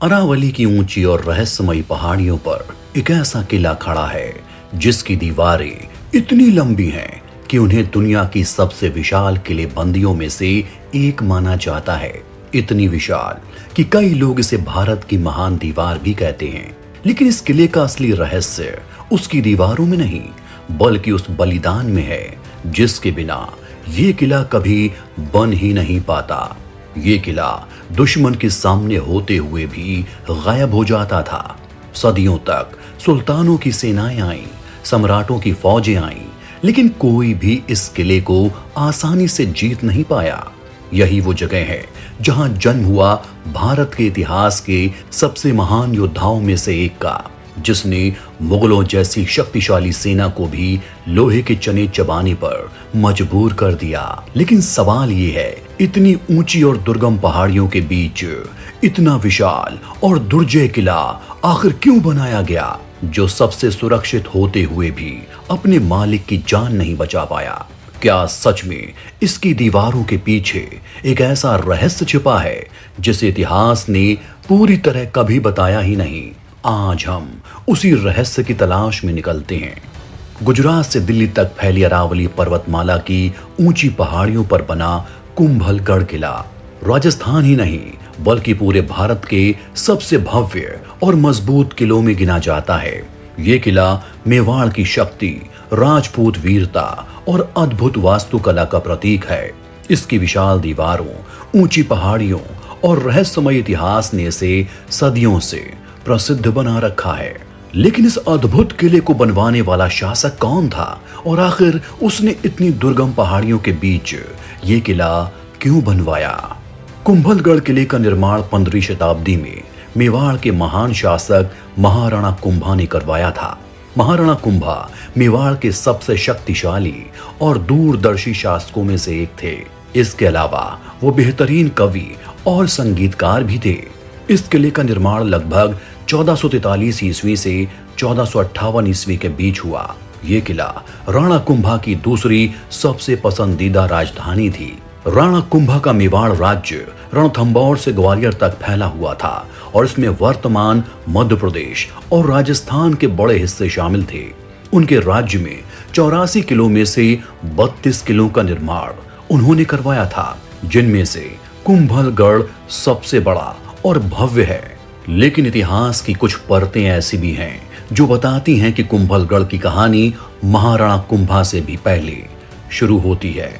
अरावली की ऊंची और रहस्यमयी पहाड़ियों पर एक ऐसा किला खड़ा है जिसकी दीवारें इतनी लंबी हैं कि उन्हें दुनिया की सबसे विशाल किले बंदियों में से एक माना जाता है। इतनी विशाल कि कई लोग इसे भारत की महान दीवार भी कहते हैं। लेकिन इस किले का असली रहस्य उसकी दीवारों में नहीं बल्कि उस बलिदान में है जिसके बिना ये किला कभी बन ही नहीं पाता। ये किला दुश्मन के सामने होते हुए भी गायब हो जाता था। सदियों तक सुल्तानों की सेनाएं आईं, सम्राटों की फौजें आईं, लेकिन कोई भी इस किले को आसानी से जीत नहीं पाया। यही वो जगह है जहां जन्म हुआ भारत के इतिहास के सबसे महान योद्धाओं में से एक का, जिसने मुगलों जैसी शक्तिशाली सेना को भी लोहे के चने चबाने पर मजबूर कर दिया। लेकिन सवाल ये है, इतनी ऊंची और दुर्गम पहाड़ियों के बीच इतना विशाल और दुर्जय किला आखिर क्यों बनाया गया, जो सबसे सुरक्षित होते हुए भी अपने मालिक की जान नहीं बचा पाया? क्या सच में इसकी दीवारों के पीछे एक ऐसा रहस्य छिपा है जिसे इतिहास ने पूरी तरह कभी बताया ही नहीं? आज हम उसी रहस्य की तलाश में निकलते हैं। गुजरात से दिल्ली तक फैली अरावली पर्वतमाला की ऊंची पहाड़ियों पर बना कुंभलगढ़ किला राजस्थान ही नहीं बल्कि पूरे भारत के सबसे भव्य और मजबूत किलों में गिना जाता है। ये किला मेवाड़ की शक्ति, राजपूत वीरता और अद्भुत वास्तुकला का प्रतीक है। इसकी विशाल दीवारों, ऊंची पहाड़ियों और रहस्यमय इतिहास ने इसे सदियों से प्रसिद्ध बना रखा है। लेकिन इस अद्भुत किले को बनवाने वाला शासक कौन था और आखिर उसने इतनी दुर्गम पहाड़ियों के बीच ये किला क्यों बनवाया? कुंभलगढ़ किले का निर्माण 15वीं शताब्दी में मेवाड़ के महान शासक महाराणा कुंभा ने करवाया था। महाराणा कुंभा मेवाड़ के सबसे शक्तिशाली और दूरदर्शी शासकों में से एक थे। इसके अलावा वो बेहतरीन कवि और संगीतकार भी थे। इस किले का निर्माण लगभग 1443 ईस्वी से 1458 ईस्वी के बीच हुआ। ये किला राणा कुंभा की दूसरी सबसे पसंदीदा राजधानी थी। राणा कुंभा का मेवाड़ राज्य रणथंभौर से ग्वालियर तक फैला हुआ था और इसमें वर्तमान मध्य प्रदेश और राजस्थान के बड़े हिस्से शामिल थे। उनके राज्य में 84 किलों में से 32 किलों का निर्माण उन्होंने करवाया था, जिनमें से कुंभलगढ़ सबसे बड़ा और भव्य है। लेकिन इतिहास की कुछ परतें ऐसी भी हैं जो बताती हैं कि कुंभलगढ़ की कहानी महाराणा कुंभा से भी पहले शुरू होती है।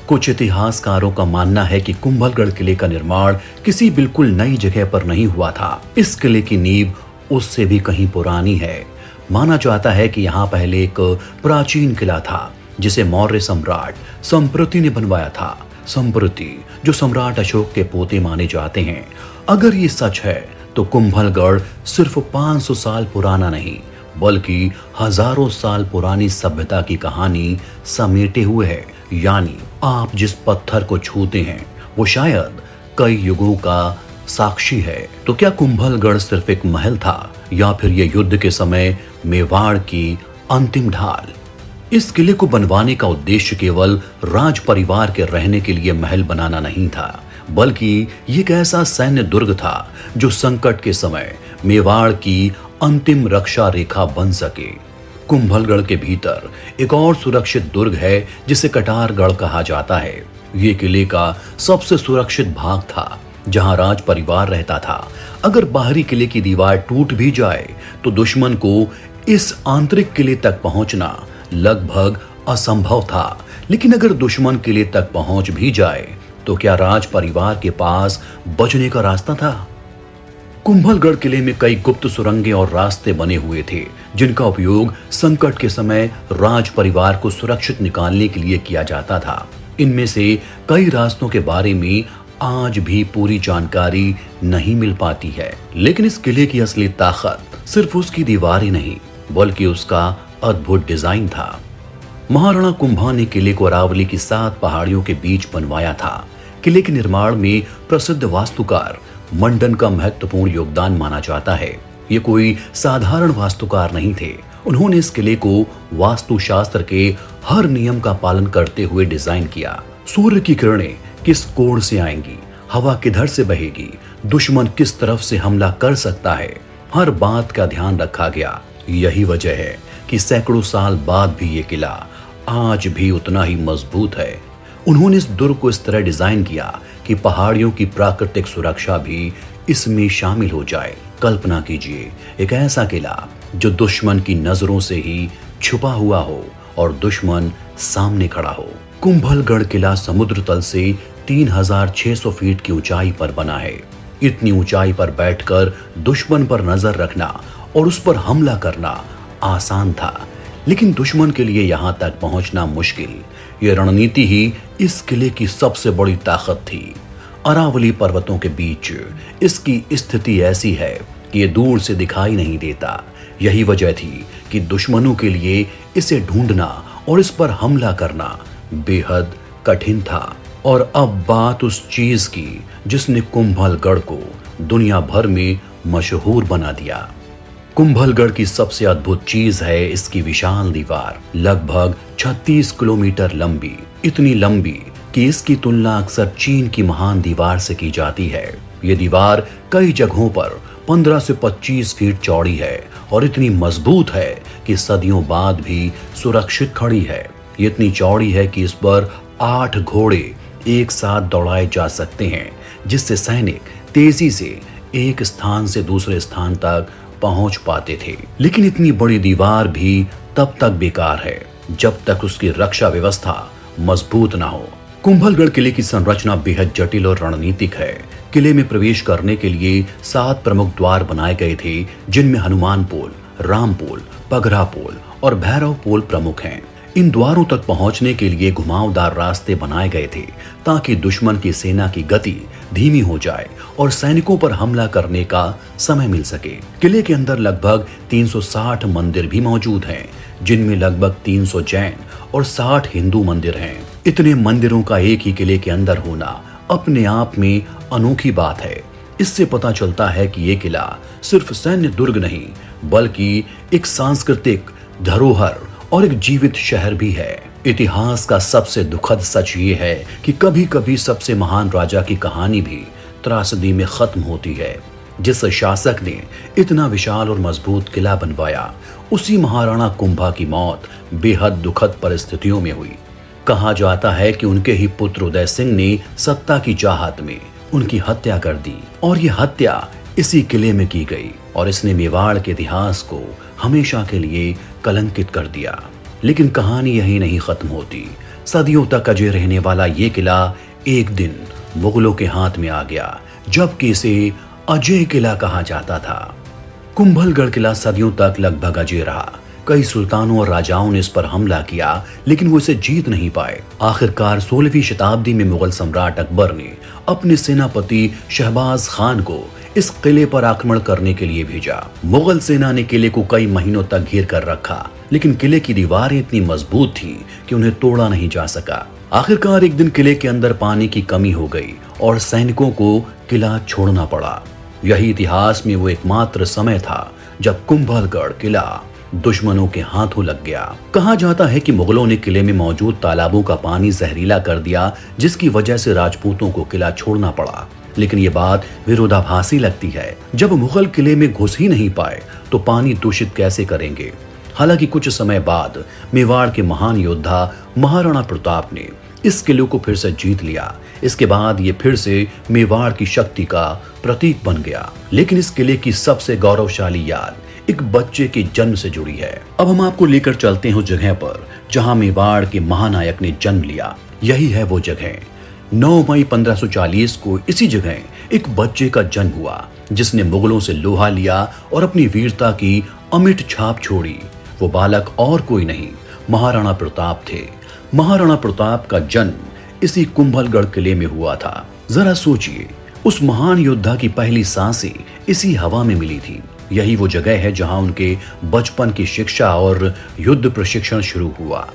कुछ इतिहासकारों का मानना है कि कुंभलगढ़ किले का निर्माण किसी बिल्कुल नई जगह पर नहीं हुआ था। इस किले की नींव उससे भी कहीं पुरानी है। माना जाता है कि यहाँ पहले एक प्राचीन किला था जिसे मौर्य सम्राट संप्रति ने बनवाया था। संप्रति जो सम्राट अशोक के पोते माने जाते हैं। अगर ये सच है तो कुंभलगढ़ सिर्फ 500 साल पुराना नहीं बल्कि हजारों साल पुरानी सभ्यता की कहानी समेटे हुए है। यानी आप जिस पत्थर को छूते हैं वो शायद कई युगों का साक्षी है। तो क्या कुंभलगढ़ सिर्फ एक महल था या फिर ये युद्ध के समय मेवाड़ की अंतिम ढाल? इस किले को बनवाने का उद्देश्य केवल राज परिवार के रहने के लिए महल बनाना नहीं था, बल्कि ये एक ऐसा सैन्य दुर्ग था जो संकट के समय मेवाड़ की अंतिम रक्षा रेखा बन सके। कुंभलगढ़ के भीतर एक और सुरक्षित दुर्ग है जिसे कटारगढ़ कहा जाता है। ये किले का सबसे सुरक्षित भाग था जहां राज परिवार रहता था। अगर बाहरी किले की दीवार टूट भी जाए तो दुश्मन को इस आंतरिक किले तक पहुंचना लगभग असंभव था। लेकिन अगर दुश्मन किले तक पहुंच भी जाए तो क्या राज परिवार के पास बचने का रास्ता था? कुंभलगढ़ किले में कई गुप्त सुरंगें और रास्ते बने हुए थे जिनका उपयोग संकट के समय राज परिवार को सुरक्षित निकालने के लिए किया जाता था। इनमें से कई रास्तों के बारे में आज भी पूरी जानकारी नहीं मिल पाती है। लेकिन इस किले की असली ताकत सिर्फ उसकी दीवारें नहीं बल्कि उसका अद्भुत डिजाइन था। महाराणा कुंभा ने किले को अरावली की 7 पहाड़ियों के बीच बनवाया था। किले के निर्माण में प्रसिद्ध वास्तुकार मंडन का महत्वपूर्ण योगदान माना जाता है। ये कोई साधारण वास्तुकार नहीं थे। उन्होंने इस किले को वास्तुशास्त्र के हर नियम का पालन करते हुए डिजाइन किया। सूर्य की किरणें किस कोण से आएंगी, हवा किधर से बहेगी, दुश्मन किस तरफ से हमला कर सकता है, हर बात का ध्यान रखा गया। यही वजह है कि सैकड़ों साल बाद भी ये किला आज भी उतना ही मजबूत है। उन्होंने इस दुर्ग को इस तरह डिजाइन किया कि पहाड़ियों की प्राकृतिक सुरक्षा भी इसमें शामिल हो जाए। कल्पना कीजिए, एक ऐसा किला जो दुश्मन की नजरों से ही छुपा हुआ हो और दुश्मन सामने खड़ा हो। कुंभलगढ़ किला समुद्र तल से 3600 फीट की ऊंचाई पर बना है। इतनी ऊंचाई पर बैठकर दुश्मन पर नजर रखना और उस पर हमला करना आसान था, लेकिन दुश्मन के लिए यहां तक पहुंचना मुश्किल। यह रणनीति ही इस किले की सबसे बड़ी ताकत थी। अरावली पर्वतों के बीच इसकी स्थिति ऐसी है कि ये दूर से दिखाई नहीं देता। यही वजह थी कि दुश्मनों के लिए इसे ढूंढना और इस पर हमला करना बेहद कठिन था। और अब बात उस चीज की जिसने कुंभलगढ़ को दुनिया भर में मशहूर बना दिया। कुंभलगढ़ की सबसे अद्भुत चीज है इसकी विशाल दीवार, लगभग 36 किलोमीटर लंबी। इतनी लंबी कि इसकी तुलना अक्सर चीन की महान दीवार से की जाती है। ये दीवार कई जगहों पर 15 से 25 फीट चौड़ी है और इतनी मजबूत है कि सदियों बाद भी सुरक्षित खड़ी है। ये इतनी चौड़ी है कि इस पर 8 घोड़े एक साथ दौड़ाए जा सकते हैं, जिससे सैनिक तेजी से एक स्थान से दूसरे स्थान तक पहुंच पाते थे। लेकिन इतनी बड़ी दीवार भी तब तक बेकार है जब तक उसकी रक्षा व्यवस्था मजबूत ना हो। कुंभलगढ़ किले की संरचना बेहद जटिल और रणनीतिक है। किले में प्रवेश करने के लिए 7 प्रमुख द्वार बनाए गए थे, जिनमें हनुमान पोल, राम पोल, पगरा पोल और भैरव पोल प्रमुख हैं। इन द्वारों तक पहुंचने के लिए घुमावदार रास्ते बनाए गए थे ताकि दुश्मन की सेना की गति धीमी हो जाए और सैनिकों पर हमला करने का समय मिल सके। किले के अंदर लगभग 360 मंदिर भी मौजूद हैं, जिनमें लगभग 300 जैन और 60 हिंदू मंदिर हैं। इतने मंदिरों का एक ही किले के अंदर होना अपने आप में अनोखी बात है। इससे पता चलता है कि यह किला सिर्फ सैन्य दुर्ग नहीं, बल्कि एक सांस्कृतिक धरोहर और एक जीवित शहर भी है। इतिहास का सबसे दुखद सच ये है कि कभी कभी सबसे महान राजा की कहानी भी त्रासदी में खत्म होती है। जिस शासक ने इतना विशाल और मजबूत किला बनवाया, उसी महाराणा कुंभा की मौत बेहद दुखद परिस्थितियों में हुई। कहा जाता है कि उनके ही पुत्र उदय सिंह ने सत्ता की चाहत में उनकी हत्या कर दी और ये हत्या इसी किले में की गई और इसने मेवाड़ के इतिहास को हमेशा के लिए कलंकित कर दिया। लेकिन कहानी यही नहीं खत्म होती। सदियों तक अजय रहने वाला ये किला एक दिन मुगलों के हाथ में आ गया, जबकि इसे अजय किला कहा जाता था। कुंभलगढ़ किला सदियों तक लगभग अजय रहा। कई सुल्तानों और राजाओं ने इस पर हमला किया, लेकिन वो इसे जीत नहीं पाए। आखिरकार 16वीं शताब्दी में मुगल सम्राट अकबर ने अपने सेनापति शहबाज खान को इस किले पर आक्रमण करने के लिए भेजा। मुगल सेना ने किले को कई महीनों तक घेर कर रखा, लेकिन किले की दीवारें इतनी मजबूत थी कि उन्हें तोड़ा नहीं जा सका। आखिरकार एक दिन किले के अंदर पानी की कमी हो गई और सैनिकों को किला छोड़ना पड़ा। यही इतिहास में वो एकमात्र समय था जब कुंभलगढ़ किला दुश्मनों के हाथों लग गया। कहा जाता है कि मुगलों ने किले में मौजूद तालाबों का पानी जहरीला कर दिया, जिसकी वजह से राजपूतों को किला छोड़ना पड़ा। लेकिन ये बात विरोधाभासी लगती है। जब मुगल किले में घुस ही नहीं पाए तो पानी दूषित कैसे करेंगे। हालांकि कुछ समय बाद मेवाड़ के महान योद्धा महाराणा प्रताप ने इस किले को फिर से जीत लिया। इसके बाद ये फिर से मेवाड़ की शक्ति का प्रतीक बन गया। लेकिन इस किले की सबसे गौरवशाली याद एक बच्चे के जन्म से जुड़ी है। अब हम आपको लेकर चलते हैं उस जगह पर जहां मेवाड़ के महानायक ने जन्म लिया। यही है वो जगह। 9 मई 1540 को इसी जगह एक बच्चे का जन्म हुआ, जिसने मुगलों से लोहा लिया और अपनी वीरता की अमिट छाप छोड़ी। वो बालक और कोई नहीं, महाराणा प्रताप थे। महाराणा प्रताप का जन्म इसी कुंभलगढ़ किले में हुआ था। जरा सोचिए, उस महान योद्धा की पहली सांसें इसी हवा में मिली थी। यही वो जगह है जहां उनके बचपन की शिक्षा और युद्ध प्रशिक्षण शुरू हुआ।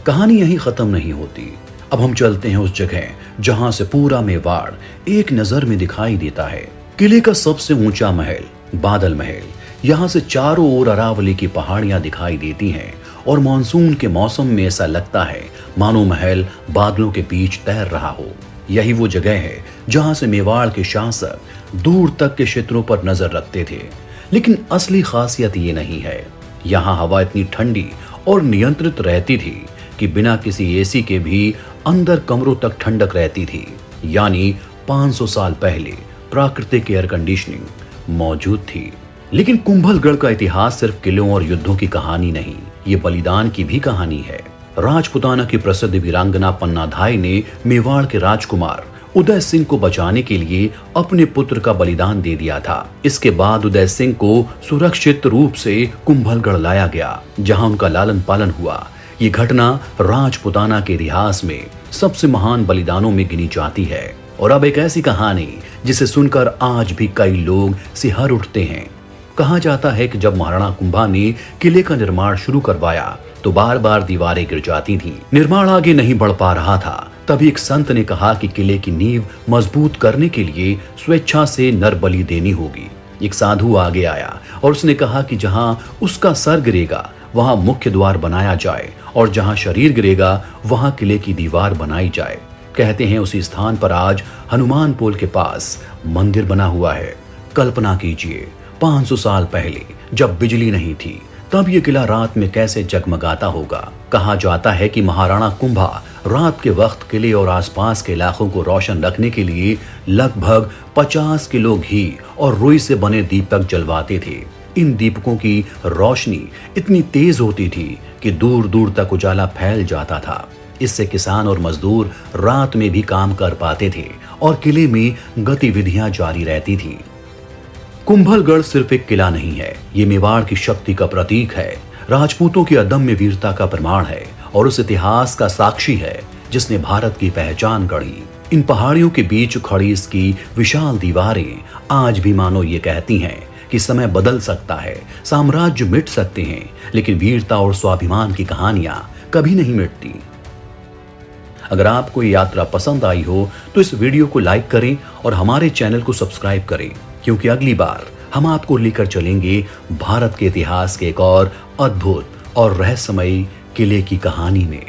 कहानी यहीं खत्म नहीं होती। अब हम चलते हैं उस जगह जहां से पूरा मेवाड़ एक नजर में दिखाई देता है। किले का सबसे ऊंचा महल बादल महल। यहाँ से चारों ओर अरावली की पहाड़ियां दिखाई देती हैं और मानसून के मौसम में ऐसा लगता है मानो महल बादलों के बीच तैर रहा हो। यही वो जगह है जहां से मेवाड़ के शासक दूर तक के क्षेत्रों पर नजर रखते थे। लेकिन असली खासियत ये नहीं है। यहाँ हवा इतनी ठंडी और नियंत्रित रहती थी कि बिना किसी एसी के भी अंदर कमरों तक ठंडक रहती थी। यानी 500 साल पहले प्राकृतिक एयर कंडीशनिंग मौजूद थी। लेकिन कुंभलगढ़ का इतिहास सिर्फ किलों और युद्धों की कहानी नहीं, ये बलिदान की भी कहानी है। राजपुताना की प्रसिद्ध वीरांगना पन्नाधाय ने मेवाड़ के राजकुमार उदय सिंह को बचाने के लिए अपने पुत्र का बलिदान दे दिया था। इसके बाद उदय सिंह को सुरक्षित रूप से कुंभलगढ़ लाया गया, जहां उनका लालन पालन हुआ। ये घटना राजपुताना के इतिहास में सबसे महान बलिदानों में गिनी जाती है। और अब एक ऐसी कहानी जिसे सुनकर आज भी कई लोग सिहर उठते हैं। कहा जाता है कि जब महाराणा कुंभा ने किले का निर्माण शुरू करवाया तो बार बार दीवारें गिर जाती थीं। निर्माण आगे नहीं बढ़ पा रहा था। तभी एक संत ने कहा कि किले की नींव मजबूत करने के लिए स्वेच्छा से नर बलि देनी होगी। एक साधु आगे आया और उसने कहा कि जहां उसका सर गिरेगा वहां मुख्य द्वार बनाया जाए और जहां शरीर गिरेगा वहां किले की दीवार बनाई जाए। कहते हैं उसी स्थान पर आज हनुमान पोल के पास मंदिर बना हुआ है। कल्पना कीजिए 500 साल पहले जब बिजली नहीं थी तब ये किला रात में कैसे जगमगाता होगा। कहा जाता है कि महाराणा कुंभा रात के वक्त किले और आसपास के इलाकों को रोशन रखने के लिए लगभग 50 किलो घी और रुई से बने दीपक जलवाते थे। इन दीपकों की रोशनी इतनी तेज होती थी कि दूर दूर तक उजाला फैल जाता था। इससे किसान और मजदूर रात में भी काम कर पाते थे और किले में गतिविधियां जारी रहती थी। कुंभलगढ़ सिर्फ एक किला नहीं है, ये मेवाड़ की शक्ति का प्रतीक है, राजपूतों की अदम्य वीरता का प्रमाण है और उस इतिहास का साक्षी है जिसने भारत की पहचान गढ़ी। इन पहाड़ियों के बीच खड़ी इसकी विशाल दीवारें आज भी मानो ये कहती हैं कि समय बदल सकता है, साम्राज्य मिट सकते हैं, लेकिन वीरता और स्वाभिमान की कहानियां कभी नहीं मिटती। अगर आपको ये यात्रा पसंद आई हो तो इस वीडियो को लाइक करें और हमारे चैनल को सब्सक्राइब करें, क्योंकि अगली बार हम आपको लेकर चलेंगे भारत के इतिहास के एक और अद्भुत और रहस्यमयी किले की कहानी में।